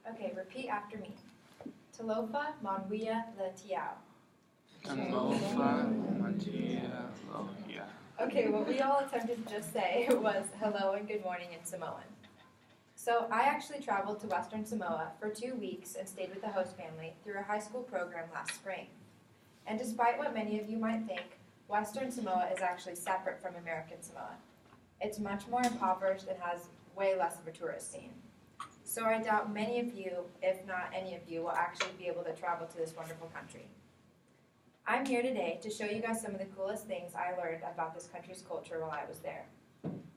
Okay, repeat after me. Talofa Monwia Le Tiao. Talofa Matia Lohia. Okay, what we all attempted to just say was hello and good morning in Samoan. So I actually traveled to Western Samoa for 2 weeks and stayed with the host family through a high school program last spring. And despite what many of you might think, Western Samoa is actually separate from American Samoa. It's much more impoverished and has way less of a tourist scene. So I doubt many of you, if not any of you, will actually be able to travel to this wonderful country. I'm here today to show you guys some of the coolest things I learned about this country's culture while I was there.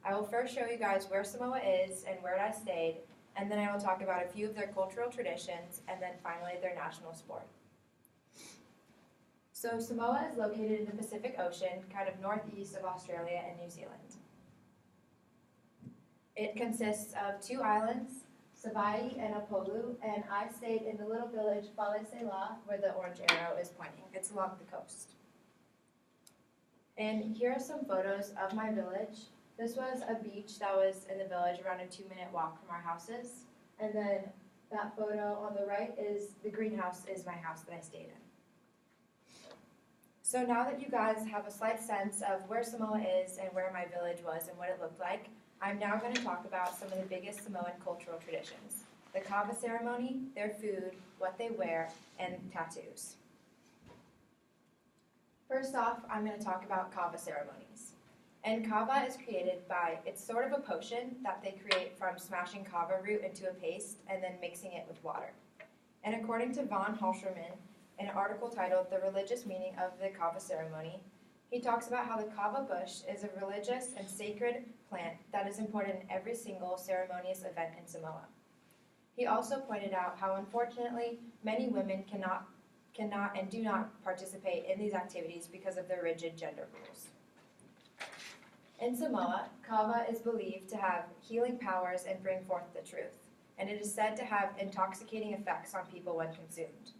I will first show you guys where Samoa is and where I stayed, and then I will talk about a few of their cultural traditions, and then finally their national sport. So Samoa is located in the Pacific Ocean, kind of northeast of Australia and New Zealand. It consists of 2 islands, Savaii and Apolu, and I stayed in the little village Balesela, where the orange arrow is pointing. It's along the coast. And here are some photos of my village. This was a beach that was in the village, around a 2-minute walk from our houses. And then that photo on the right is the greenhouse, is my house that I stayed in. So now that you guys have a slight sense of where Samoa is and where my village was and what it looked like, I'm now going to talk about some of the biggest Samoan cultural traditions: the kava ceremony, their food, what they wear, and tattoos. First off, I'm going to talk about kava ceremonies. And kava is created by, it's sort of a potion that they create from smashing kava root into a paste and then mixing it with water. And according to Von Halscherman, in an article titled The Religious Meaning of the Kava Ceremony, he talks about how the kava bush is a religious and sacred plant that is important in every single ceremonious event in Samoa. He also pointed out how, unfortunately, many women cannot and do not participate in these activities because of their rigid gender rules. In Samoa, kava is believed to have healing powers and bring forth the truth, and it is said to have intoxicating effects on people when consumed.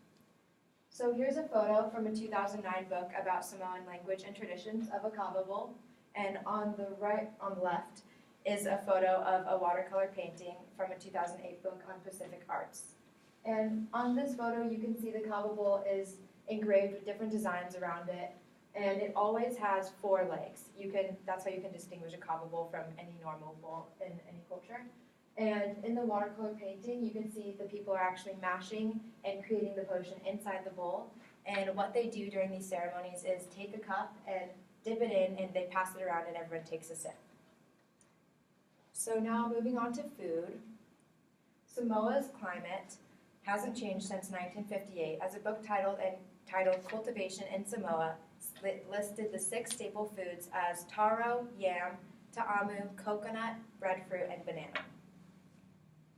So here's a photo from a 2009 book about Samoan language and traditions of a kava bowl, and on the left is a photo of a watercolor painting from a 2008 book on Pacific Arts. And on this photo, you can see the kava bowl is engraved with different designs around it, and it always has 4 legs. That's how you can distinguish a kava bowl from any normal bowl in any culture. And in the watercolor painting, you can see the people are actually mashing and creating the potion inside the bowl. And what they do during these ceremonies is take a cup and dip it in, and they pass it around, and everyone takes a sip. So now moving on to food. Samoa's climate hasn't changed since 1958, as a book titled Cultivation in Samoa listed the 6 staple foods as taro, yam, ta'amu, coconut, breadfruit, and banana.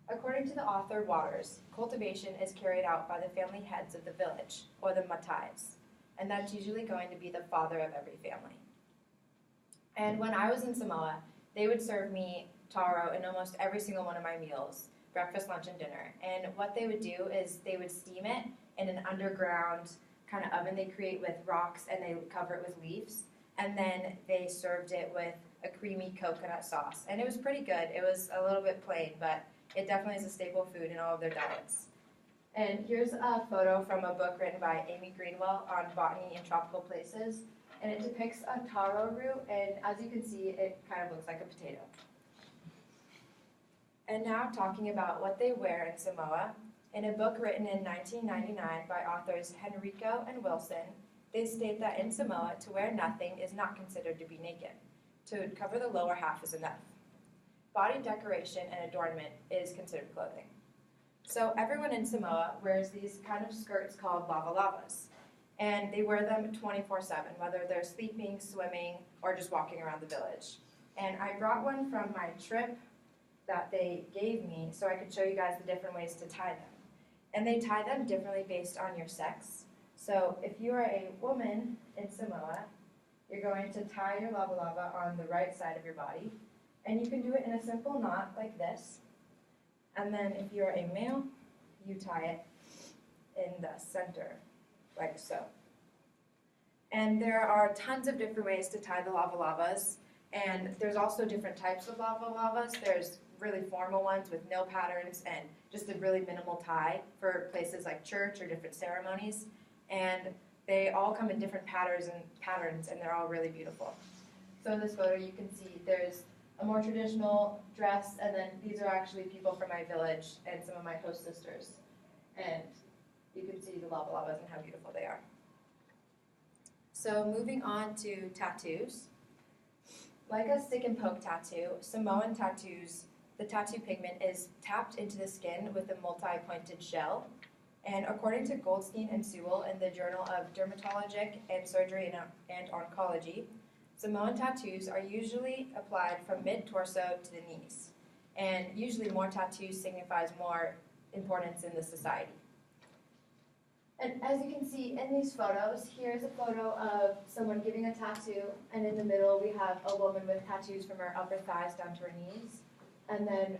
According to the author Waters, cultivation is carried out by the family heads of the village, or the matais, and that's usually going to be the father of every family. And when I was in Samoa, they would serve me taro in almost every single one of my meals, breakfast, lunch, and dinner. And what they would do is they would steam it in an underground kind of oven they create with rocks, and they cover it with leaves. And then they served it with a creamy coconut sauce. And it was pretty good. It was a little bit plain, but it definitely is a staple food in all of their diets. And here's a photo from a book written by Amy Greenwell on botany in tropical places. And it depicts a taro root, and as you can see, it kind of looks like a potato. And now talking about what they wear in Samoa. In a book written in 1999 by authors Henrico and Wilson, they state that in Samoa, to wear nothing is not considered to be naked. To cover the lower half is enough. Body decoration and adornment is considered clothing. So everyone in Samoa wears these kind of skirts called lava lavas. And they wear them 24/7, whether they're sleeping, swimming, or just walking around the village. And I brought one from my trip that they gave me so I could show you guys the different ways to tie them. And they tie them differently based on your sex. So if you are a woman in Samoa, you're going to tie your lava lava on the right side of your body. And you can do it in a simple knot like this. And then if you're a male, you tie it in the center, like so. And there are tons of different ways to tie the lava lavas. And there's also different types of lava lavas. There's really formal ones with no patterns and just a really minimal tie for places like church or different ceremonies. And they all come in different patterns, and they're all really beautiful. So in this photo, you can see there's a more traditional dress, and then these are actually people from my village and some of my host sisters. And you can see the lava lavas and how beautiful they are. So moving on to tattoos. Like a stick and poke tattoo, Samoan tattoos, the tattoo pigment is tapped into the skin with a multi-pointed shell. And according to Goldstein and Sewell in the Journal of Dermatologic and Surgery and Oncology, Samoan tattoos are usually applied from mid-torso to the knees. And usually more tattoos signifies more importance in the society. And as you can see in these photos, here's a photo of someone giving a tattoo, and in the middle we have a woman with tattoos from her upper thighs down to her knees. And then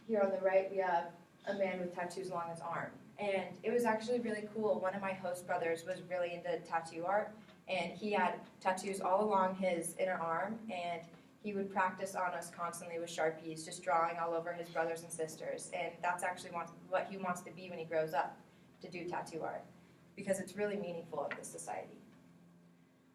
here on the right we have a man with tattoos along his arm. And it was actually really cool. One of my host brothers was really into tattoo art, and he had tattoos all along his inner arm, and he would practice on us constantly with Sharpies, just drawing all over his brothers and sisters. And that's actually what he wants to be when he grows up, to do tattoo art, because it's really meaningful in this society.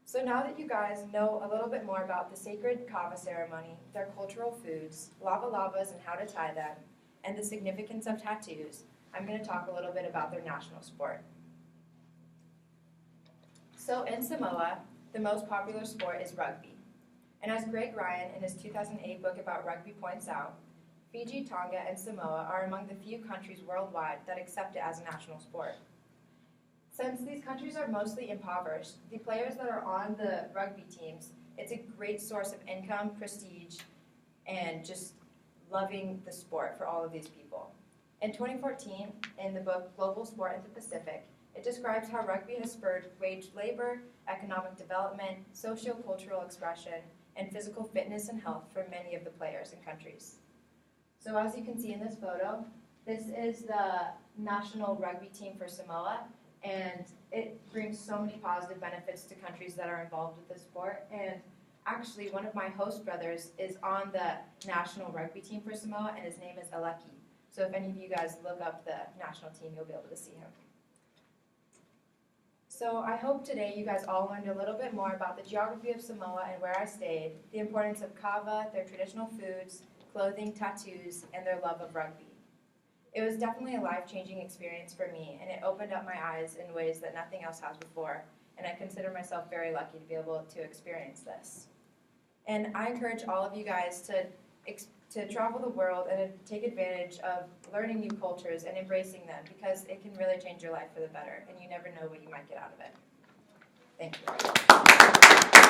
So now that you guys know a little bit more about the sacred kava ceremony, their cultural foods, lava lavas and how to tie them, and the significance of tattoos, I'm going to talk a little bit about their national sport. So in Samoa, the most popular sport is rugby. And as Greg Ryan in his 2008 book about rugby points out, Fiji, Tonga, and Samoa are among the few countries worldwide that accept it as a national sport. Since these countries are mostly impoverished, the players that are on the rugby teams, it's a great source of income, prestige, and just loving the sport for all of these people. In 2014, in the book Global Sport in the Pacific, it describes how rugby has spurred wage labor, economic development, socio-cultural expression, and physical fitness and health for many of the players and countries. So as you can see in this photo, this is the national rugby team for Samoa, and it brings so many positive benefits to countries that are involved with this sport. And actually, one of my host brothers is on the national rugby team for Samoa, and his name is Aleki. So if any of you guys look up the national team, you'll be able to see him. So I hope today you guys all learned a little bit more about the geography of Samoa and where I stayed, the importance of kava, their traditional foods, clothing, tattoos, and their love of rugby. It was definitely a life-changing experience for me, and it opened up my eyes in ways that nothing else has before, and I consider myself very lucky to be able to experience this. And I encourage all of you guys to travel the world and to take advantage of learning new cultures and embracing them, because it can really change your life for the better, and you never know what you might get out of it. Thank you.